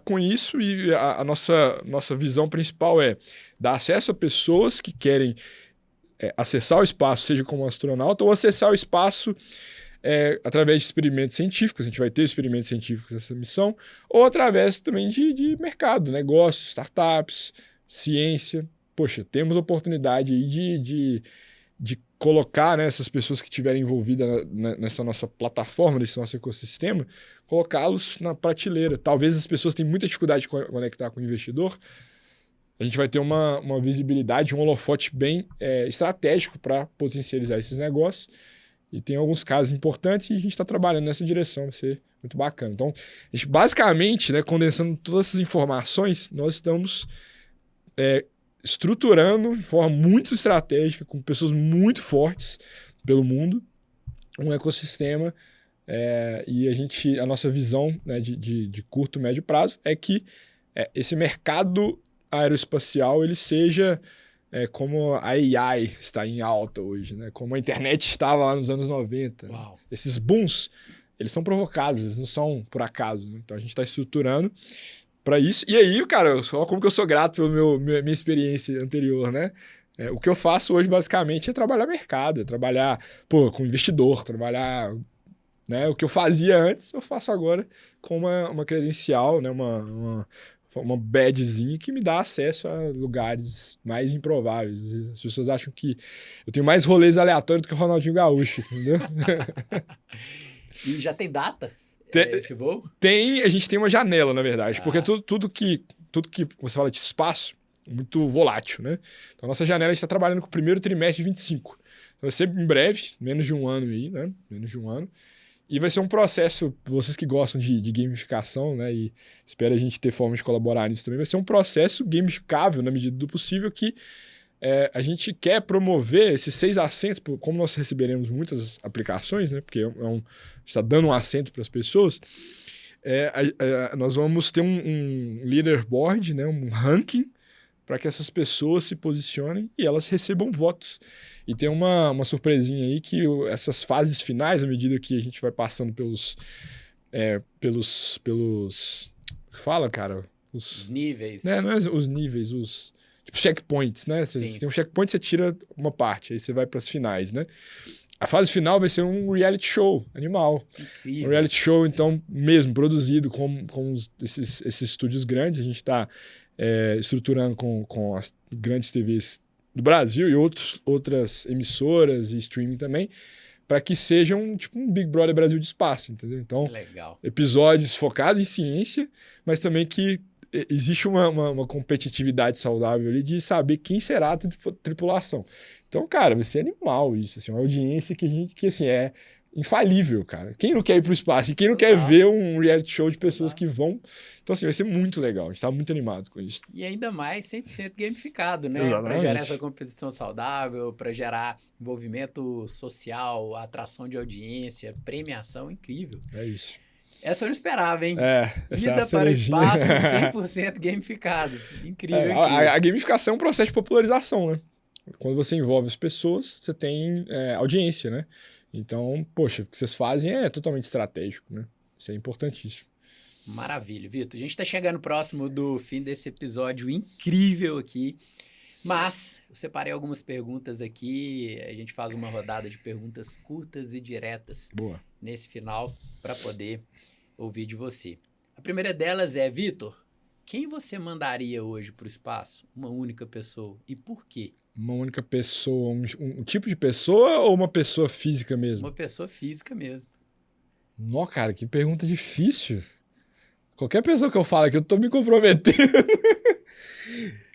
com isso e a nossa visão principal é dar acesso a pessoas que querem acessar o espaço, seja como astronauta, ou acessar o espaço através de experimentos científicos. A gente vai ter experimentos científicos nessa missão, ou através também de mercado, negócios, startups, ciência. Poxa, temos oportunidade aí de colocar, né, essas pessoas que estiverem envolvidas nessa nossa plataforma, nesse nosso ecossistema, colocá-los na prateleira. Talvez as pessoas tenham muita dificuldade de conectar com o investidor. a gente vai ter uma visibilidade, um holofote bem estratégico para potencializar esses negócios. E tem alguns casos importantes e a gente está trabalhando nessa direção, vai ser muito bacana. Então, a gente basicamente, né, condensando todas essas informações, nós estamos estruturando de forma muito estratégica, com pessoas muito fortes pelo mundo, um ecossistema. E a nossa visão, né, de curto, médio prazo é que esse mercado aeroespacial ele seja como a AI está em alta hoje, né? Como a internet estava lá nos anos 90. Né? Esses booms, eles são provocados, eles não são por acaso. Né? Então a gente está estruturando para isso. E aí, cara, olha como que eu sou grato pela minha experiência anterior, né? O que eu faço hoje, basicamente, é trabalhar mercado, é trabalhar com investidor, trabalhar... Né? O que eu fazia antes, eu faço agora com uma credencial, né? Uma badgezinha que me dá acesso a lugares mais improváveis. As pessoas acham que eu tenho mais rolês aleatórios do que o Ronaldinho Gaúcho, entendeu? E já tem data esse voo? A gente tem uma janela, na verdade, porque tudo que você fala de espaço é muito volátil, né? Então, a nossa janela está trabalhando com o primeiro trimestre de 25. Então, vai ser em breve, menos de um ano aí, né? Menos de um ano. E vai ser um processo, vocês que gostam de gamificação, né? E espero a gente ter forma de colaborar nisso também. Vai ser um processo gamificável, na medida do possível, que a gente quer promover esses 6 assentos, como nós receberemos muitas aplicações, né? Porque está dando um assento para as pessoas. Nós vamos ter um leaderboard, né? Um ranking, para que essas pessoas se posicionem e elas recebam votos. E tem uma surpresinha aí que essas fases finais, à medida que a gente vai passando pelos que fala, cara? Os níveis. Né? Não é os níveis, os tipo checkpoints, né? Você tem um checkpoint, você tira uma parte, aí você vai para as finais, né? A fase final vai ser um reality show animal. Incrível. Um reality show, então, mesmo produzido com esses estúdios grandes. A gente está estruturando com as grandes TVs do Brasil e outras emissoras e streaming também, para que sejam tipo um Big Brother Brasil de espaço, entendeu? Então, legal. Episódios focados em ciência, mas também que existe uma competitividade saudável ali de saber quem será a tripulação. Então, cara, vai ser animal isso, assim, uma audiência que assim, é infalível, cara. Quem não quer ir pro espaço? E quem não quer ver um reality show de pessoas que vão... Então, assim, vai ser muito legal. A gente tá muito animado com isso. E ainda mais 100% gamificado, né? Exatamente. Para gerar essa competição saudável, para gerar envolvimento social, atração de audiência, premiação, incrível. É isso. Essa eu não esperava, hein? Essa Ida para o espaço 100% gamificado. Incrível. A gamificação é um processo de popularização, né? Quando você envolve as pessoas, você tem audiência, né? Então, poxa, o que vocês fazem é totalmente estratégico, né? Isso é importantíssimo. Maravilha, Vitor. A gente está chegando próximo do fim desse episódio incrível aqui, mas eu separei algumas perguntas aqui, a gente faz uma rodada de perguntas curtas e diretas nesse final para poder ouvir de você. A primeira delas é, Vitor, quem você mandaria hoje para o espaço? Uma única pessoa. E por quê? Uma única pessoa, um tipo de pessoa ou uma pessoa física mesmo? Uma pessoa física mesmo. Nó, cara, que pergunta difícil. Qualquer pessoa que eu falo aqui, eu tô me comprometendo.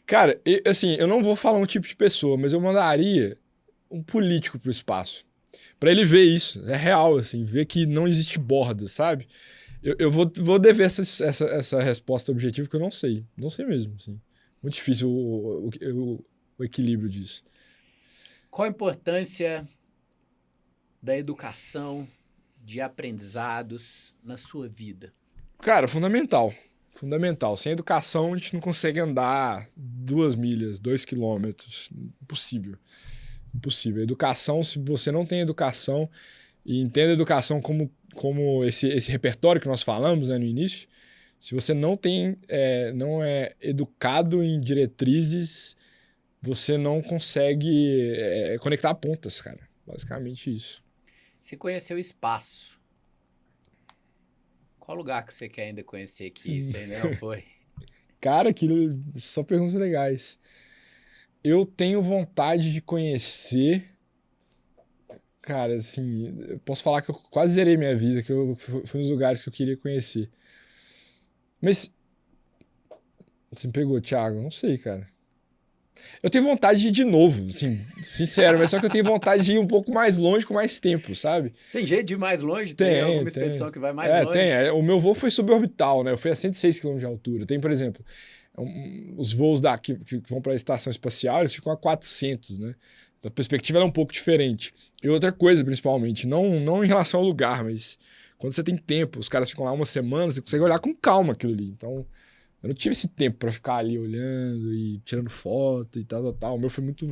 Cara, assim, eu não vou falar um tipo de pessoa, mas eu mandaria um político pro espaço. Pra ele ver isso. É real, assim, ver que não existe borda, sabe? Eu vou dever essa resposta objetiva, porque eu não sei. Não sei mesmo, assim. Muito difícil o equilíbrio disso. Qual a importância da educação, de aprendizados na sua vida? Cara, fundamental. Fundamental. Sem educação, a gente não consegue andar 2 milhas, 2 quilômetros. Impossível. Impossível. Educação, se você não tem educação e entende a educação como esse repertório que nós falamos, né, no início, se você não é educado em diretrizes, você não consegue conectar pontas, cara. Basicamente isso. Você conheceu o espaço. Qual lugar que você quer ainda conhecer que você ainda não foi? Cara, só perguntas legais. Eu tenho vontade de conhecer... Cara, assim, eu posso falar que eu quase zerei minha vida, que eu fui nos lugares que eu queria conhecer. Mas Você me pegou, Thiago? Não sei, cara. Eu tenho vontade de ir de novo, assim, sincero, mas só que eu tenho vontade de ir um pouco mais longe com mais tempo, sabe? Tem jeito de ir mais longe? Tem Tem, alguma tem. expedição que vai mais longe? Tem. O meu voo foi suborbital, né? Eu fui a 106 km de altura. Tem, por exemplo, os voos que vão para a estação espacial, eles ficam a 400, né? Então, a perspectiva é um pouco diferente. E outra coisa, principalmente, não em relação ao lugar, mas quando você tem tempo, os caras ficam lá uma semana, você consegue olhar com calma aquilo ali. Então, eu não tive esse tempo para ficar ali olhando e tirando foto e tal. O meu foi muito...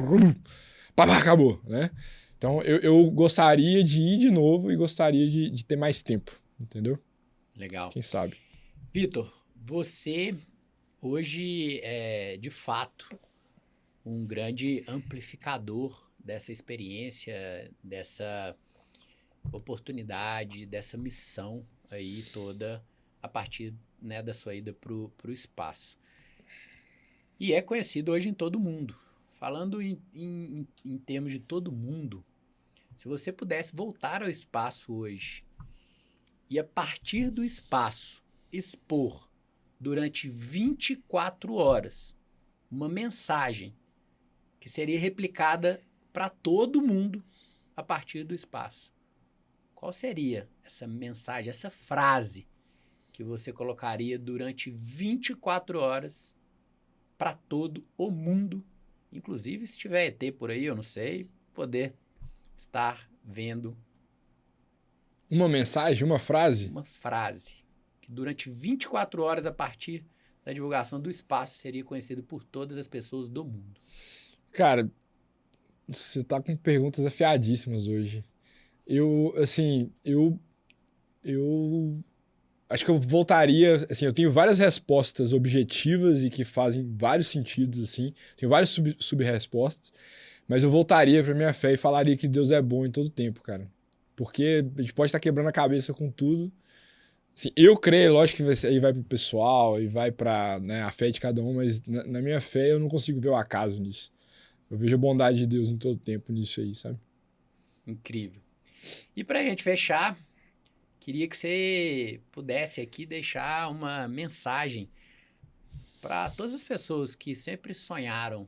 Pá, acabou, né? Então, eu gostaria de ir de novo e gostaria de ter mais tempo, entendeu? Legal. Quem sabe? Vitor, você hoje é, de fato, um grande amplificador dessa experiência, dessa oportunidade, dessa missão aí toda a partir, né, da sua ida para o espaço. E é conhecido hoje em todo o mundo. Falando em termos de todo mundo, se você pudesse voltar ao espaço hoje e a partir do espaço expor durante 24 horas uma mensagem que seria replicada para todo mundo a partir do espaço, qual seria essa mensagem, essa frase que você colocaria durante 24 horas para todo o mundo, inclusive se tiver ET por aí, eu não sei, poder estar vendo Uma mensagem, uma frase? uma frase que durante 24 horas a partir da divulgação do espaço seria conhecido por todas as pessoas do mundo. Cara, você tá com perguntas afiadíssimas hoje. Eu acho que eu voltaria, assim, eu tenho várias respostas objetivas e que fazem vários sentidos, assim, tenho várias sub-respostas, mas eu voltaria pra minha fé e falaria que Deus é bom em todo tempo, cara. Porque a gente pode estar quebrando a cabeça com tudo. Assim, eu creio, lógico que aí vai pro pessoal e vai pra, né, a fé de cada um, mas na minha fé eu não consigo ver o acaso nisso. Eu vejo a bondade de Deus em todo tempo nisso aí, sabe? Incrível. E para a gente fechar, queria que você pudesse aqui deixar uma mensagem para todas as pessoas que sempre sonharam,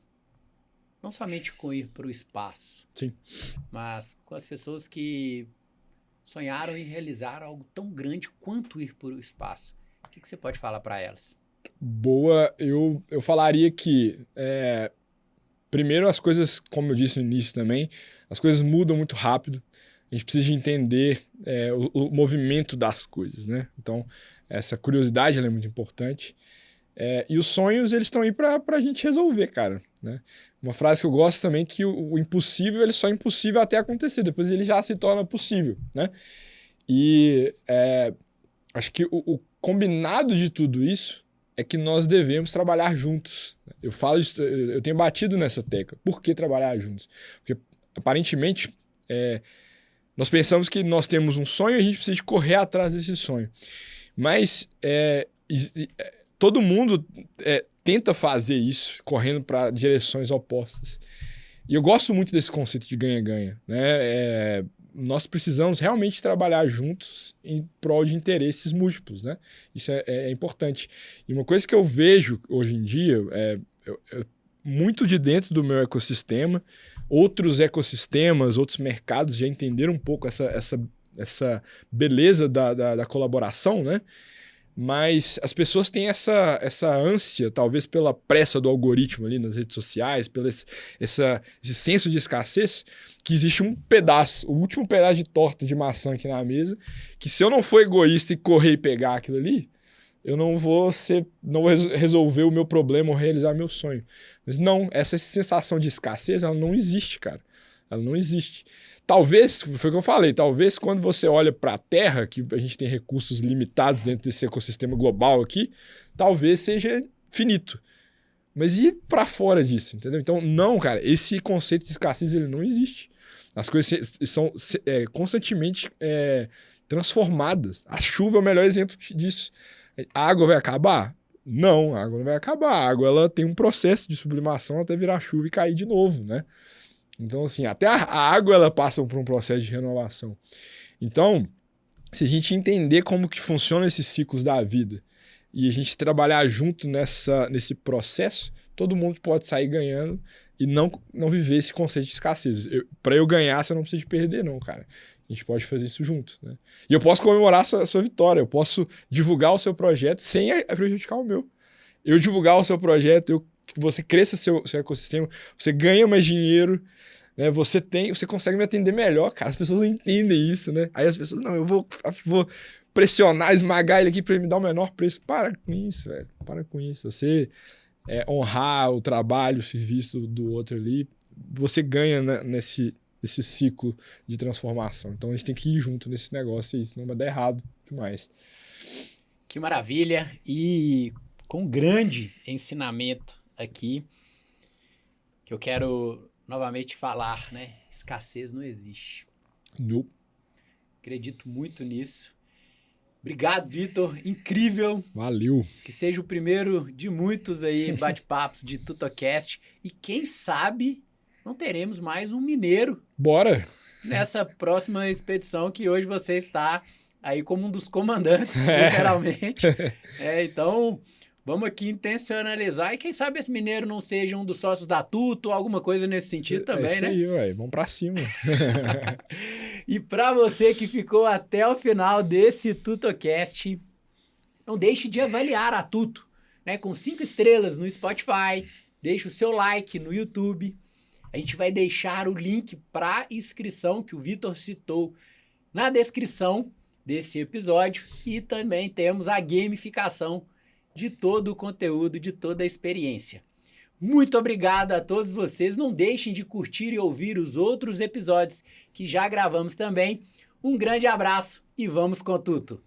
não somente com ir para o espaço, Sim. mas com as pessoas que sonharam em realizar algo tão grande quanto ir para o espaço. O que você pode falar para elas? Boa, eu falaria que, primeiro, as coisas, como eu disse no início também, as coisas mudam muito rápido. A gente precisa de entender o movimento das coisas, né? Então, essa curiosidade ela é muito importante. E os sonhos, eles estão aí para a gente resolver, cara, né? Uma frase que eu gosto também é que o impossível, ele só é impossível até acontecer, depois ele já se torna possível, né? E acho que o combinado de tudo isso é que nós devemos trabalhar juntos. Eu falo isso, eu tenho batido nessa tecla. Por que trabalhar juntos? Porque, aparentemente, nós pensamos que nós temos um sonho e a gente precisa de correr atrás desse sonho. Mas todo mundo tenta fazer isso, correndo para direções opostas. E eu gosto muito desse conceito de ganha-ganha, né? Nós precisamos realmente trabalhar juntos em prol de interesses múltiplos, né? Isso é importante. E uma coisa que eu vejo hoje em dia, muito de dentro do meu ecossistema, outros ecossistemas, outros mercados já entenderam um pouco essa beleza da colaboração, né? Mas as pessoas têm essa ânsia, talvez pela pressa do algoritmo ali nas redes sociais, pelo esse senso de escassez, que existe um pedaço, o último pedaço de torta de maçã aqui na mesa, que se eu não for egoísta e correr e pegar aquilo ali, eu não vou resolver o meu problema ou realizar meu sonho. Mas não, essa sensação de escassez, ela não existe, cara. Ela não existe. Talvez, foi o que eu falei, talvez quando você olha para a Terra, que a gente tem recursos limitados dentro desse ecossistema global aqui, talvez seja finito. Mas e para fora disso, entendeu? Então, não, cara, esse conceito de escassez ele não existe. As coisas são constantemente transformadas. A chuva é o melhor exemplo disso. A água vai acabar? Não, a água não vai acabar. A água ela tem um processo de sublimação até virar chuva e cair de novo, né? Então, assim, até a água ela passa por um processo de renovação. Então, se a gente entender como que funcionam esses ciclos da vida, e a gente trabalhar junto nesse processo, todo mundo pode sair ganhando e não viver esse conceito de escassez. Para eu ganhar, você não precisa de perder, não, cara. A gente pode fazer isso junto, né? E eu posso comemorar a sua vitória, eu posso divulgar o seu projeto sem prejudicar o meu. Eu divulgar o seu projeto, que você cresça seu ecossistema, você ganha mais dinheiro, né? Você consegue me atender melhor, cara. As pessoas não entendem isso, né? Aí as pessoas, não, eu vou pressionar, esmagar ele aqui para ele me dar o menor preço. Para com isso, velho. Para com isso. Você honrar o trabalho, o serviço do outro ali, você ganha, né, nesse ciclo de transformação. Então a gente tem que ir junto nesse negócio aí, senão vai dar errado demais. Que maravilha! E com um grande ensinamento aqui, que eu quero novamente falar, né? Escassez não existe. Não. Acredito muito nisso. Obrigado, Vitor. Incrível. Valeu. Que seja o primeiro de muitos aí bate-papos de TutoCast. E quem sabe não teremos mais um mineiro. Bora! Nessa próxima expedição que hoje você está aí como um dos comandantes, literalmente. Então, vamos aqui intencionalizar. E quem sabe esse mineiro não seja um dos sócios da Tuto, alguma coisa nesse sentido também, né? É isso aí, ué. Vamos pra cima. E para você que ficou até o final desse TutoCast, não deixe de avaliar a Tuto, né? Com 5 estrelas no Spotify, deixe o seu like no YouTube. A gente vai deixar o link para inscrição que o Vitor citou na descrição desse episódio. E também temos a gamificação de todo o conteúdo, de toda a experiência. Muito obrigado a todos vocês. Não deixem de curtir e ouvir os outros episódios que já gravamos também. Um grande abraço e vamos com tudo!